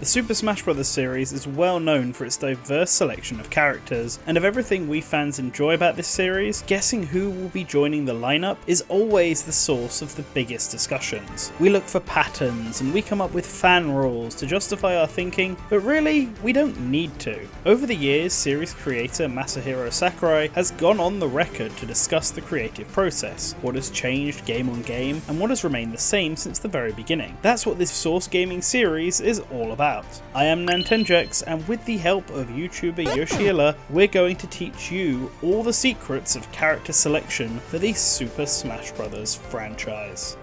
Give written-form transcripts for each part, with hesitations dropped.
The Super Smash Bros. Series is well known for its diverse selection of characters, and of everything we fans enjoy about this series, guessing who will be joining the lineup is always the source of the biggest discussions. We look for patterns and we come up with fan rules to justify our thinking, but really, we don't need to. Over the years, series creator Masahiro Sakurai has gone on the record to discuss the creative process, what has changed game on game, and what has remained the same since the very beginning. That's what this Source Gaming series is all about. I am NantenJex, and with the help of YouTuber Yoshiilla, we're going to teach you all the secrets of character selection for the Super Smash Bros. Franchise.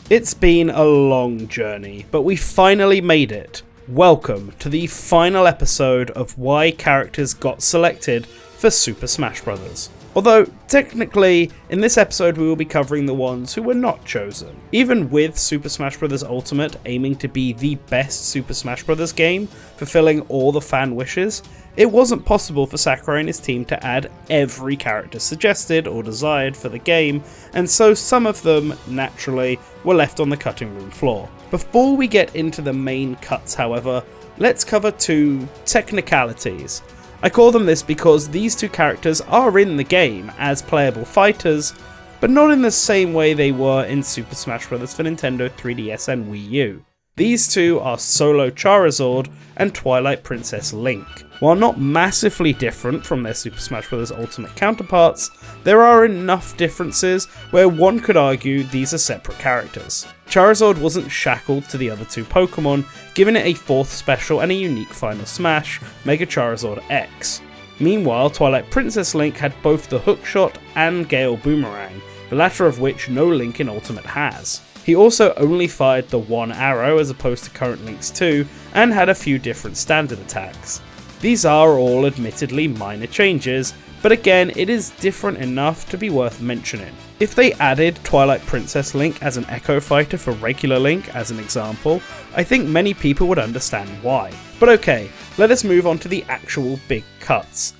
It's been a long journey, but we finally made it. Welcome to the final episode of why characters got selected for Super Smash Bros. Although, technically, in this episode we will be covering the ones who were not chosen. Even with Super Smash Bros. Ultimate aiming to be the best Super Smash Bros. Game, fulfilling all the fan wishes, it wasn't possible for Sakurai and his team to add every character suggested or desired for the game, and so some of them, naturally, were left on the cutting room floor. Before we get into the main cuts, however, let's cover two technicalities. I call them this because these two characters are in the game as playable fighters, but not in the same way they were in Super Smash Bros. For Nintendo 3DS and Wii U. These two are Solo Charizard and Twilight Princess Link. While not massively different from their Super Smash Bros. Ultimate counterparts, there are enough differences where one could argue these are separate characters. Charizard wasn't shackled to the other two Pokemon, giving it a fourth special and a unique final smash, Mega Charizard X. Meanwhile, Twilight Princess Link had both the Hookshot and Gale Boomerang, the latter of which no Link in Ultimate has. He also only fired the one arrow as opposed to current Link's two, and had a few different standard attacks. These are all admittedly minor changes, but again it is different enough to be worth mentioning. If they added Twilight Princess Link as an Echo Fighter for regular Link as an example, I think many people would understand why. But okay, let us move on to the actual big cuts.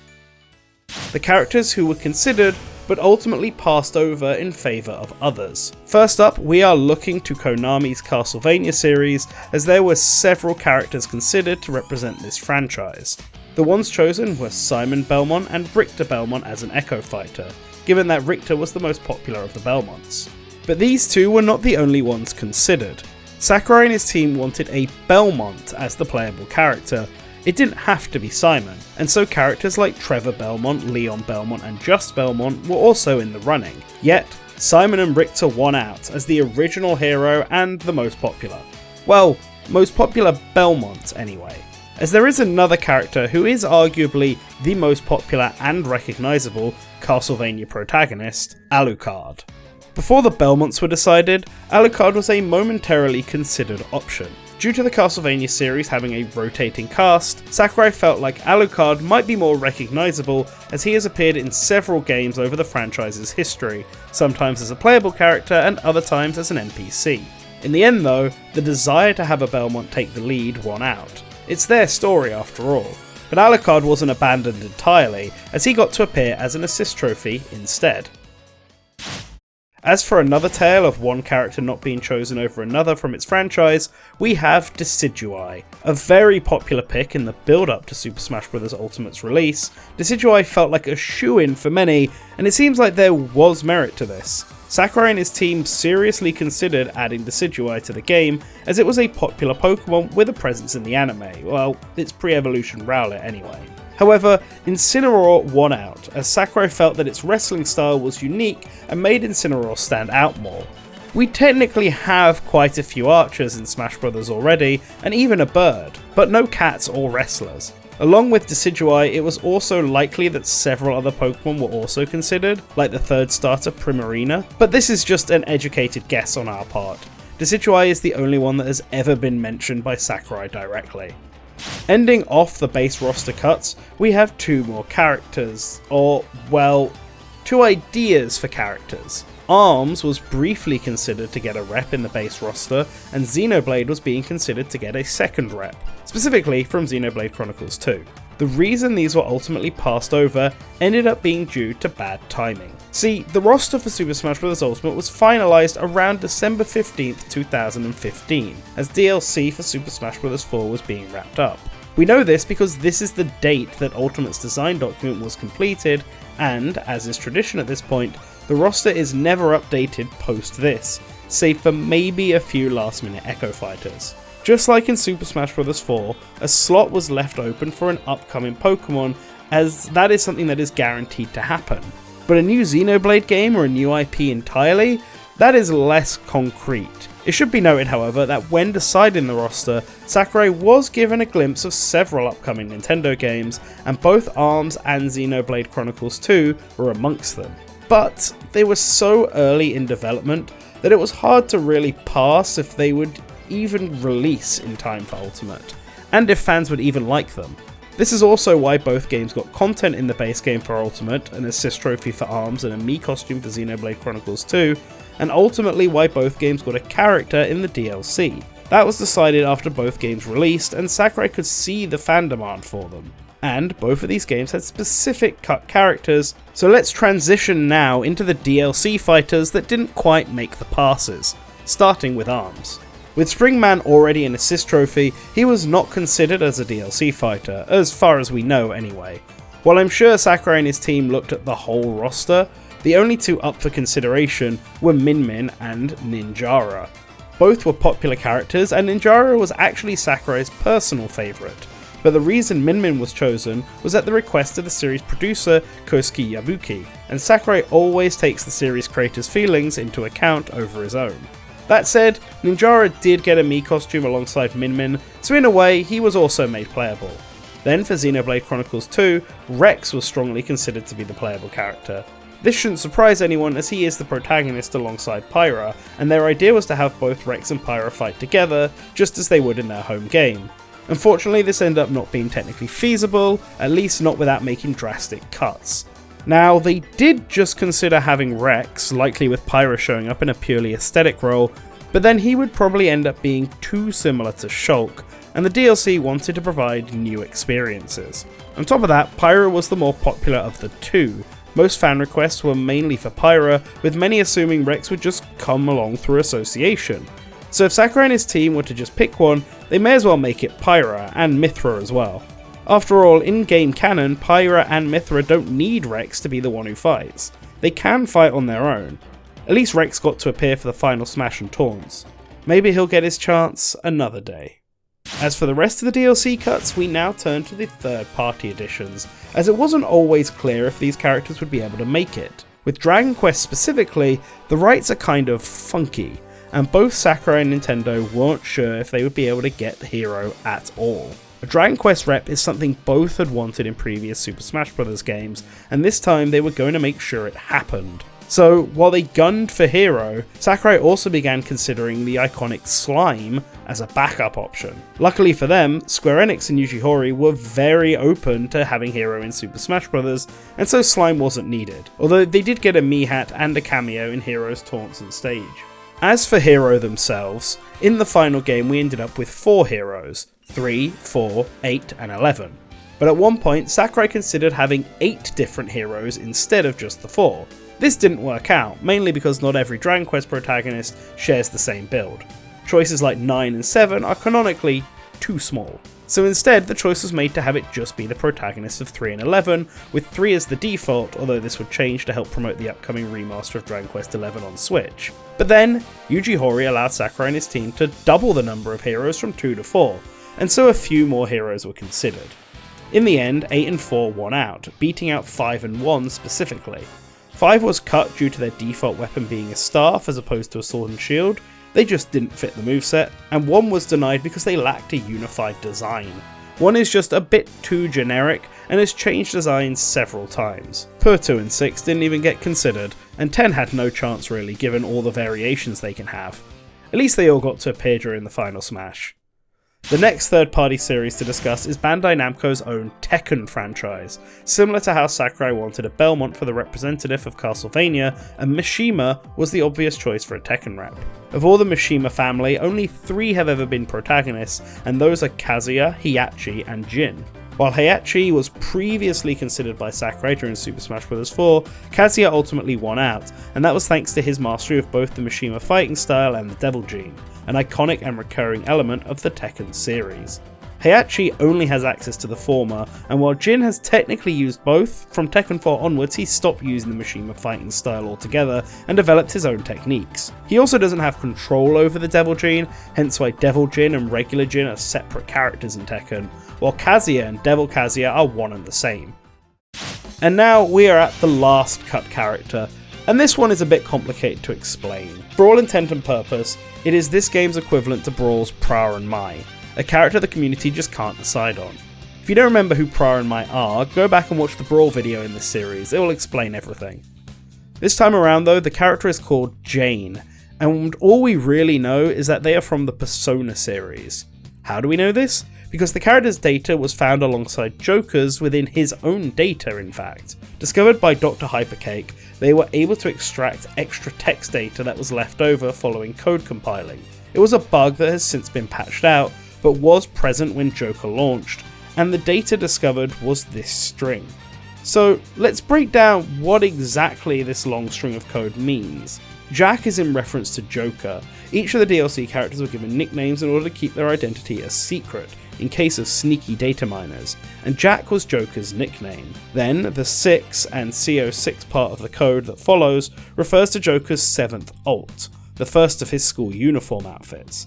The characters who were considered but ultimately passed over in favour of others. First up, we are looking to Konami's Castlevania series, as there were several characters considered to represent this franchise. The ones chosen were Simon Belmont and Richter Belmont as an Echo Fighter, given that Richter was the most popular of the Belmonts. But these two were not the only ones considered. Sakurai and his team wanted a Belmont as the playable character. It didn't have to be Simon, and so characters like Trevor Belmont, Leon Belmont and Just Belmont were also in the running. Yet, Simon and Richter won out as the original hero and the most popular. Well, most popular Belmont anyway, as there is another character who is arguably the most popular and recognisable Castlevania protagonist, Alucard. Before the Belmonts were decided, Alucard was a momentarily considered option. Due to the Castlevania series having a rotating cast, Sakurai felt like Alucard might be more recognisable as he has appeared in several games over the franchise's history, sometimes as a playable character and other times as an NPC. In the end though, the desire to have a Belmont take the lead won out. It's their story after all, but Alucard wasn't abandoned entirely as he got to appear as an assist trophy instead. As for another tale of one character not being chosen over another from its franchise, we have Decidueye. A very popular pick in the build-up to Super Smash Bros. Ultimate's release, Decidueye felt like a shoo-in for many, and it seems like there was merit to this. Sakurai and his team seriously considered adding Decidueye to the game, as it was a popular Pokemon with a presence in the anime, well, its pre-evolution Rowlet anyway. However, Incineroar won out, as Sakurai felt that its wrestling style was unique and made Incineroar stand out more. We technically have quite a few archers in Smash Bros. Already, and even a bird, but no cats or wrestlers. Along with Decidueye, it was also likely that several other Pokemon were also considered, like the third starter Primarina, but this is just an educated guess on our part. Decidueye is the only one that has ever been mentioned by Sakurai directly. Ending off the base roster cuts, we have two more characters, or, well, two ideas for characters. ARMS was briefly considered to get a rep in the base roster, and Xenoblade was being considered to get a second rep, specifically from Xenoblade Chronicles 2. The reason these were ultimately passed over ended up being due to bad timing. See, the roster for Super Smash Bros. Ultimate was finalised around December 15th, 2015, as DLC for Super Smash Bros. 4 was being wrapped up. We know this because this is the date that Ultimate's design document was completed, and, as is tradition at this point, the roster is never updated post this, save for maybe a few last minute Echo Fighters. Just like in Super Smash Bros. 4, a slot was left open for an upcoming Pokemon, as that is something that is guaranteed to happen. But a new Xenoblade game or a new IP entirely? That is less concrete. It should be noted, however, that when deciding the roster, Sakurai was given a glimpse of several upcoming Nintendo games, and both ARMS and Xenoblade Chronicles 2 were amongst them. But they were so early in development that it was hard to really pass if they would even release in time for Ultimate, and if fans would even like them. This is also why both games got content in the base game for Ultimate, an assist trophy for ARMS and a Mii costume for Xenoblade Chronicles 2, and ultimately why both games got a character in the DLC. That was decided after both games released, and Sakurai could see the fan demand for them. And both of these games had specific cut characters, so let's transition now into the DLC fighters that didn't quite make the passes, starting with ARMS. With Springman already an assist trophy, he was not considered as a DLC fighter, as far as we know anyway. While I'm sure Sakurai and his team looked at the whole roster, the only two up for consideration were Min Min and Ninjara. Both were popular characters, and Ninjara was actually Sakurai's personal favourite. But the reason Min Min was chosen was at the request of the series producer Kosuke Yabuki, and Sakurai always takes the series creator's feelings into account over his own. That said, Ninjara did get a Mii costume alongside Min Min, so in a way he was also made playable. Then for Xenoblade Chronicles 2, Rex was strongly considered to be the playable character. This shouldn't surprise anyone as he is the protagonist alongside Pyra, and their idea was to have both Rex and Pyra fight together, just as they would in their home game. Unfortunately, this ended up not being technically feasible, at least not without making drastic cuts. Now, they did just consider having Rex, likely with Pyra showing up in a purely aesthetic role, but then he would probably end up being too similar to Shulk, and the DLC wanted to provide new experiences. On top of that, Pyra was the more popular of the two. Most fan requests were mainly for Pyra, with many assuming Rex would just come along through association. So if Sakurai and his team were to just pick one, they may as well make it Pyra, and Mythra as well. After all, in game canon, Pyra and Mythra don't need Rex to be the one who fights. They can fight on their own. At least Rex got to appear for the final Smash and Taunts. Maybe he'll get his chance another day. As for the rest of the DLC cuts, we now turn to the third-party editions, as it wasn't always clear if these characters would be able to make it. With Dragon Quest specifically, the rights are kind of funky, and both Sakurai and Nintendo weren't sure if they would be able to get Hero at all. A Dragon Quest rep is something both had wanted in previous Super Smash Bros. Games, and this time they were going to make sure it happened. So, while they gunned for Hero, Sakurai also began considering the iconic Slime as a backup option. Luckily for them, Square Enix and Yuji Horii were very open to having Hero in Super Smash Bros., and so Slime wasn't needed, although they did get a Mii hat and a cameo in Hero's taunts and stage. As for Hero themselves, in the final game we ended up with 4 heroes, 3, 4, 8 and 11. But at one point Sakurai considered having 8 different heroes instead of just the 4. This didn't work out, mainly because not every Dragon Quest protagonist shares the same build. Choices like 9 and 7 are canonically too small. So instead, the choice was made to have it just be the protagonists of 3 and 11, with 3 as the default, although this would change to help promote the upcoming remaster of Dragon Quest XI on Switch. But then, Yuji Horii allowed Sakurai and his team to double the number of heroes from 2 to 4, and so a few more heroes were considered. In the end, 8 and 4 won out, beating out 5 and 1 specifically. 5 was cut due to their default weapon being a staff as opposed to a sword and shield. They just didn't fit the moveset, and 1 was denied because they lacked a unified design. 1 is just a bit too generic and has changed designs several times. Poor 2 and 6 didn't even get considered, and 10 had no chance really given all the variations they can have. At least they all got to appear during the final Smash. The next third-party series to discuss is Bandai Namco's own Tekken franchise. Similar to how Sakurai wanted a Belmont for the representative of Castlevania, and Mishima was the obvious choice for a Tekken rep. Of all the Mishima family, only 3 have ever been protagonists, and those are Kazuya, Heihachi, and Jin. While Heihachi was previously considered by Sakurai during Super Smash Bros. 4, Kazuya ultimately won out, and that was thanks to his mastery of both the Mishima fighting style and the Devil Gene, an iconic and recurring element of the Tekken series. Heihachi only has access to the former, and while Jin has technically used both, from Tekken 4 onwards he stopped using the Mishima fighting style altogether and developed his own techniques. He also doesn't have control over the Devil Gene, hence why Devil Jin and regular Jin are separate characters in Tekken, while Kazuya and Devil Kazuya are one and the same. And now we are at the last cut character, and this one is a bit complicated to explain. For all intent and purpose, it is this game's equivalent to Brawl's Pra and Mai, a character the community just can't decide on. If you don't remember who Pra and Mai are, go back and watch the Brawl video in this series, it will explain everything. This time around though, the character is called Jane, and all we really know is that they are from the Persona series. How do we know this? Because the character's data was found alongside Joker's within his own data in fact. Discovered by Dr. Hypercake, they were able to extract extra text data that was left over following code compiling. It was a bug that has since been patched out, but was present when Joker launched, and the data discovered was this string. So let's break down what exactly this long string of code means. Jack is in reference to Joker. Each of the DLC characters were given nicknames in order to keep their identity a secret, in case of sneaky data miners, and Jack was Joker's nickname. Then, the 6 and CO6 part of the code that follows refers to Joker's 7th ult, the first of his school uniform outfits.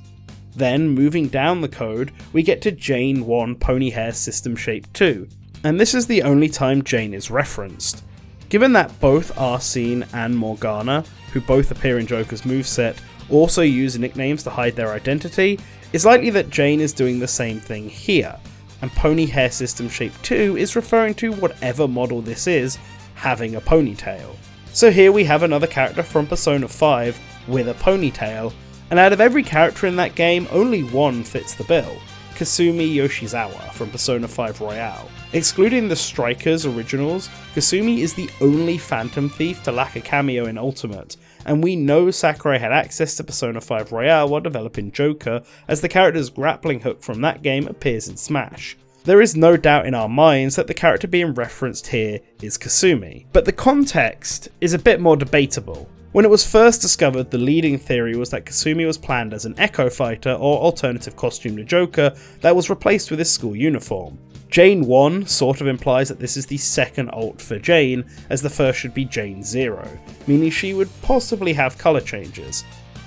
Then, moving down the code, we get to Jane 1 Pony Hair System Shape 2, and this is the only time Jane is referenced. Given that both Arsene and Morgana, who both appear in Joker's moveset, also use nicknames to hide their identity, it's likely that Jane is doing the same thing here, and Pony Hair System Shape 2 is referring to whatever model this is having a ponytail. So here we have another character from Persona 5 with a ponytail, and out of every character in that game, only one fits the bill, Kasumi Yoshizawa from Persona 5 Royale. Excluding the Strikers originals, Kasumi is the only Phantom Thief to lack a cameo in Ultimate, and we know Sakurai had access to Persona 5 Royale while developing Joker, as the character's grappling hook from that game appears in Smash. There is no doubt in our minds that the character being referenced here is Kasumi, but the context is a bit more debatable. When it was first discovered, the leading theory was that Kasumi was planned as an Echo Fighter or alternative costume to Joker that was replaced with his school uniform. Jane 1 sort of implies that this is the second ult for Jane, as the first should be Jane 0, meaning she would possibly have colour changes.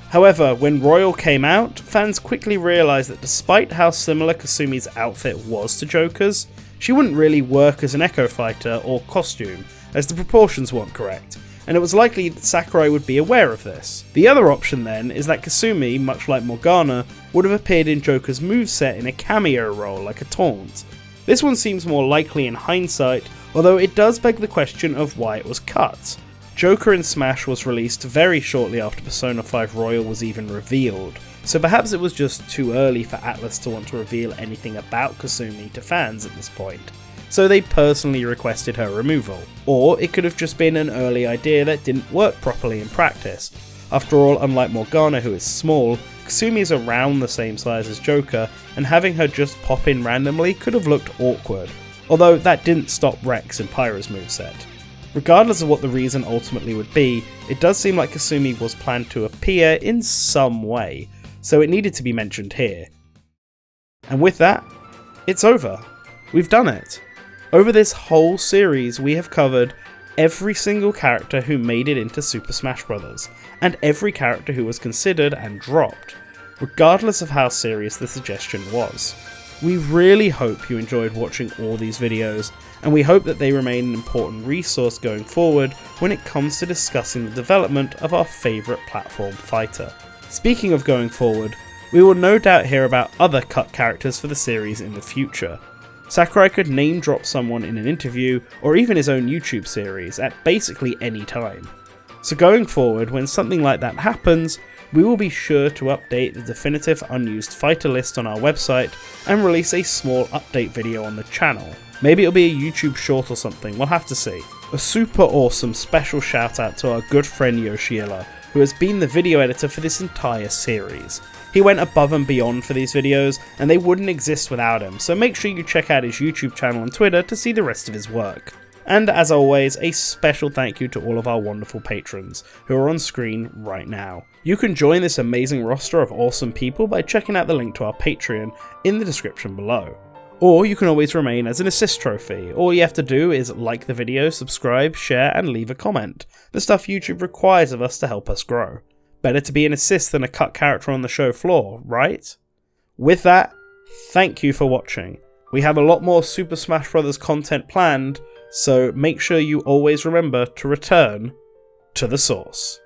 However, when Royal came out, fans quickly realised that despite how similar Kasumi's outfit was to Joker's, she wouldn't really work as an Echo Fighter or costume, as the proportions weren't correct, and it was likely that Sakurai would be aware of this. The other option then is that Kasumi, much like Morgana, would have appeared in Joker's moveset in a cameo role like a taunt. This one seems more likely in hindsight, although it does beg the question of why it was cut. Joker in Smash was released very shortly after Persona 5 Royal was even revealed, so perhaps it was just too early for Atlus to want to reveal anything about Kasumi to fans at this point, so they personally requested her removal. Or it could have just been an early idea that didn't work properly in practice. After all, unlike Morgana, who is small, Kasumi is around the same size as Joker, and having her just pop in randomly could have looked awkward, although that didn't stop Rex in Pyra's moveset. Regardless of what the reason ultimately would be, it does seem like Kasumi was planned to appear in some way, so it needed to be mentioned here. And with that, it's over. We've done it. Over this whole series, we have covered every single character who made it into Super Smash Bros., and every character who was considered and dropped, regardless of how serious the suggestion was. We really hope you enjoyed watching all these videos, and we hope that they remain an important resource going forward when it comes to discussing the development of our favourite platform fighter. Speaking of going forward, we will no doubt hear about other cut characters for the series in the future. Sakurai could name drop someone in an interview, or even his own YouTube series, at basically any time. So going forward, when something like that happens, we will be sure to update the definitive unused fighter list on our website and release a small update video on the channel. Maybe it'll be a YouTube short or something, we'll have to see. A super awesome special shout out to our good friend Yoshiela, who has been the video editor for this entire series. He went above and beyond for these videos, and they wouldn't exist without him, so make sure you check out his YouTube channel and Twitter to see the rest of his work. And as always, a special thank you to all of our wonderful patrons, who are on screen right now. You can join this amazing roster of awesome people by checking out the link to our Patreon in the description below. Or you can always remain as an assist trophy. All you have to do is like the video, subscribe, share, and leave a comment. The stuff YouTube requires of us to help us grow. Better to be an assist than a cut character on the show floor, right? With that, thank you for watching. We have a lot more Super Smash Bros. Content planned, so make sure you always remember to return to the source.